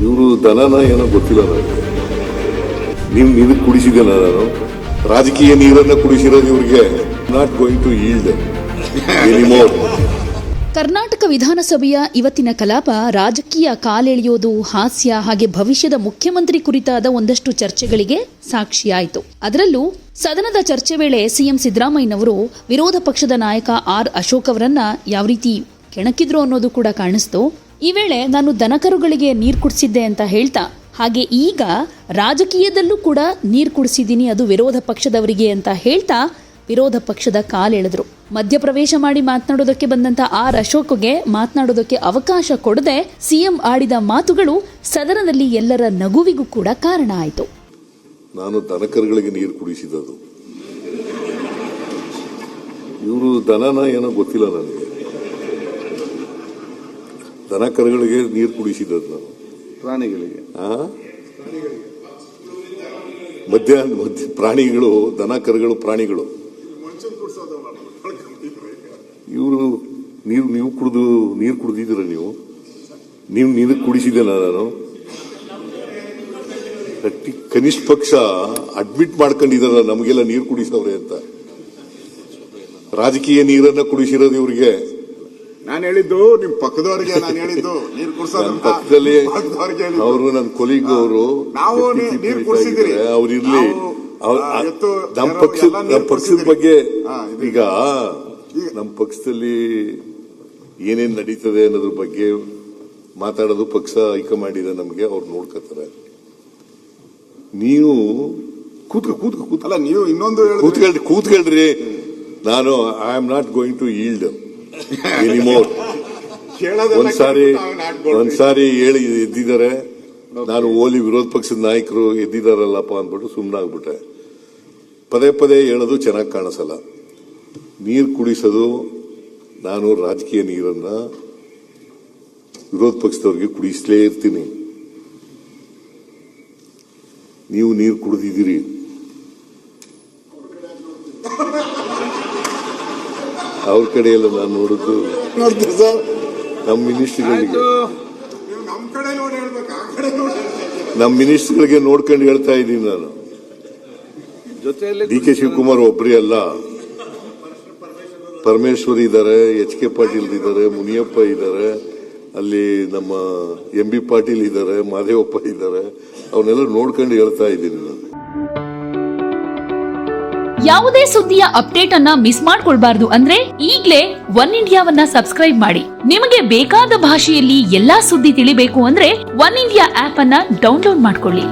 ಇವರು ದನನ ಏನೋ ಗೊತ್ತಿಲ್ಲ ನನಗೆ. ನೀರು ಕುಡಿಸಿದ್ದೇನೆ ನಾನು. ರಾಜಕೀಯ ನೀರನ್ನ ಕುಡಿಸಿರೋದು ಇವ್ರಿಗೆ. Not going to yield anymore. Karnataka ವಿಧಾನಸಭೆಯ ಇವತ್ತಿನ ಕಲಾಪ ರಾಜಕೀಯ ಕಾಲೆಳೆಯೋದು, ಹಾಸ್ಯ ಹಾಗೆ ಭವಿಷ್ಯದ ಮುಖ್ಯಮಂತ್ರಿ ಕುರಿತಾದ ಒಂದಷ್ಟು ಚರ್ಚೆಗಳಿಗೆ ಸಾಕ್ಷಿಯಾಯಿತು. ಅದರಲ್ಲೂ ಸದನದ ಚರ್ಚೆ ವೇಳೆ ಸಿಎಂ ಸಿದ್ದರಾಮಯ್ಯನವರು ವಿರೋಧ ಪಕ್ಷದ ನಾಯಕ ಆರ್ ಅಶೋಕ್ ಅವರನ್ನ ಯಾವ ರೀತಿ ಕೆಣಕಿದ್ರು ಅನ್ನೋದು ಕೂಡ ಕಾಣಿಸ್ತು. ಈ ವೇಳೆ ನಾನು ದನಕರುಗಳಿಗೆ ನೀರು ಕುಡಿಸಿದ್ದೆ ಅಂತ ಹೇಳ್ತಾ, ಹಾಗೆ ಈಗ ರಾಜಕೀಯದಲ್ಲೂ ಕೂಡ ನೀರು ಕುಡಿಸಿದ್ದೀನಿ, ಅದು ವಿರೋಧ ಪಕ್ಷದವರಿಗೆ ಅಂತ ಹೇಳ್ತಾ ವಿರೋಧ ಪಕ್ಷದ ಕಾಲೆಳೆದ್ರು. ಮಧ್ಯಪ್ರವೇಶ ಮಾಡಿ ಮಾತನಾಡೋದಕ್ಕೆ ಬಂದಂತ ಆರ್ ಅಶೋಕ್ಗೆ ಮಾತನಾಡೋದಕ್ಕೆ ಅವಕಾಶ ಕೊಡದೆ ಸಿಎಂ ಆಡಿದ ಮಾತುಗಳು ಸದನದಲ್ಲಿ ಎಲ್ಲರ ನಗುವಿಗೂ ಕೂಡ ಕಾರಣ ಆಯಿತು. ನಾನು ದನಕರುಗಳಿಗೆ ನೀರು ಕುಡಿಸಿದ್ದು, ಇವರು ದನನ ಏನೋ ಗೊತ್ತಿಲ್ಲ ನನಗೆ. ದನಕರುಗಳಿಗೆ ನೀರು ಕುಡಿಸಿದ್ದು ನಾನು. ಪ್ರಾಣಿಗಳಿಗೆ ಮಧ್ಯ ಪ್ರಾಣಿಗಳು, ದನಕರುಗಳು ಪ್ರಾಣಿಗಳು. ಇವರು ನೀವು ಕುಡಿದಿದ್ದೀರ? ನೀವು ನೀರು ಕುಡಿಸಿದ್ದೇನ? ನಾನು ಕನಿಷ್ಠ ಪಕ್ಷ ಅಡ್ಮಿಟ್ ಮಾಡ್ಕೊಂಡಿದ್ದಾರ ನಮಗೆಲ್ಲ ನೀರು ಕುಡಿಸವ್ರೆ ಅಂತ. ರಾಜಕೀಯ ನೀರನ್ನ ಕುಡಿಸಿರೋದು ಇವ್ರಿಗೆ. ನಾನು ಹೇಳಿದ್ದು ನಿಮ್ ಪಕ್ಕದವರಿಗೆ, ನಾನು ಹೇಳಿದ್ದು ನೀರು ಕುಡಿಸೋದು ಪಕ್ಕದಲ್ಲಿ ಅವರು ನನ್ನ ಕೊಲೀಗ್ ಅವರು. ನಾವು ನೀರು ಕುಡಿಸಿದ್ರಿ, ಅವ್ರು ಇರ್ಲಿ. ನಮ್ಮ ಪಕ್ಷದ ಬಗ್ಗೆ ಈಗ ನಮ್ಮ ಪಕ್ಷದಲ್ಲಿ ಏನೇನ್ ನಡೀತದೆ ಅನ್ನೋದ್ರ ಬಗ್ಗೆ ಮಾತಾಡೋದು ಪಕ್ಷ ಹೈಕಮಾಂಡ್ ಇದೆ ನಮ್ಗೆ, ಅವ್ರು ನೋಡ್ಕೊತಾರೆ. ನೀವು ಅಲ್ಲ, ನೀವು ಇನ್ನೊಂದು ಕೂತ್ಕೊಳ್ರಿ. ನಾನು I am not going to yield anymore. ಒಂದ್ಸಾರಿ ಹೇಳಿ ಎದ್ದಿದ್ದಾರೆ, ನಾನು ಓಲಿ ವಿರೋಧ ಪಕ್ಷದ ನಾಯಕರು ಎದ್ದಿದಾರಲ್ಲಪ್ಪ ಅಂದ್ಬಿಟ್ಟು ಸುಮ್ಮನಾಗ್ಬಿಟ್ಟೆ. ಪದೇ ಪದೇ ಹೇಳೋದು ಚೆನ್ನಾಗಿ ಕಾಣಿಸಲ್ಲ. ನೀರು ಕುಡಿಸೋದು, ನಾನು ರಾಜಕೀಯ ನೀರನ್ನ ವಿರೋಧ ಪಕ್ಷದವ್ರಿಗೆ ಕುಡಿಸಲೇ ಇರ್ತೀನಿ. ನೀವು ನೀರು ಕುಡಿದಿದ್ದೀರಿ. ಅವ್ರ ಕಡೆ ಎಲ್ಲ ನಾನು ನೋಡಿದ್ದು ನಮ್ಮ ಮಿನಿಸ್ಟರ್ಗಳಿಗೆ ನೋಡ್ಕೊಂಡು ಹೇಳ್ತಾ ಇದ್ದೀನಿ. ನಾನು ಡಿ ಕೆ ಶಿವಕುಮಾರ್ ಒಬ್ಬರೇ ಅಲ್ಲ, ಪರಮೇಶ್ವರ್ ಇದ್ದಾರೆ, ಎಚ್ ಕೆ ಪಾಟೀಲ್ ಇದ್ದಾರೆ, ಮುನಿಯಪ್ಪ ಇದ್ದಾರೆ, ಅಲ್ಲಿ ನಮ್ಮ ಎಂ ಬಿ ಪಾಟೀಲ್ ಇದ್ದಾರೆ, ಮಾದೇವಪ್ಪ ಇದ್ದಾರೆ. ಅವನ್ನೆಲ್ಲ ನೋಡ್ಕೊಂಡು ಹೇಳ್ತಾ ಇದ್ದೀನಿ ನಾನು. ಯಾವುದೇ ಸುದ್ದಿಯ ಅಪ್ಡೇಟ್ ಅನ್ನ ಮಿಸ್ ಮಾಡ್ಕೊಳ್ಬಾರ್ದು ಅಂದ್ರೆ ಈಗ್ಲೇ ಒನ್ ಇಂಡಿಯಾವನ್ನ ಸಬ್ಸ್ಕ್ರೈಬ್ ಮಾಡಿ. ನಿಮಗೆ ಬೇಕಾದ ಭಾಷೆಯಲ್ಲಿ ಎಲ್ಲಾ ಸುದ್ದಿ ತಿಳಿಬೇಕು ಅಂದ್ರೆ ಒನ್ ಇಂಡಿಯಾ ಆಪ್ ಅನ್ನ ಡೌನ್ಲೋಡ್ ಮಾಡ್ಕೊಳ್ಳಿ.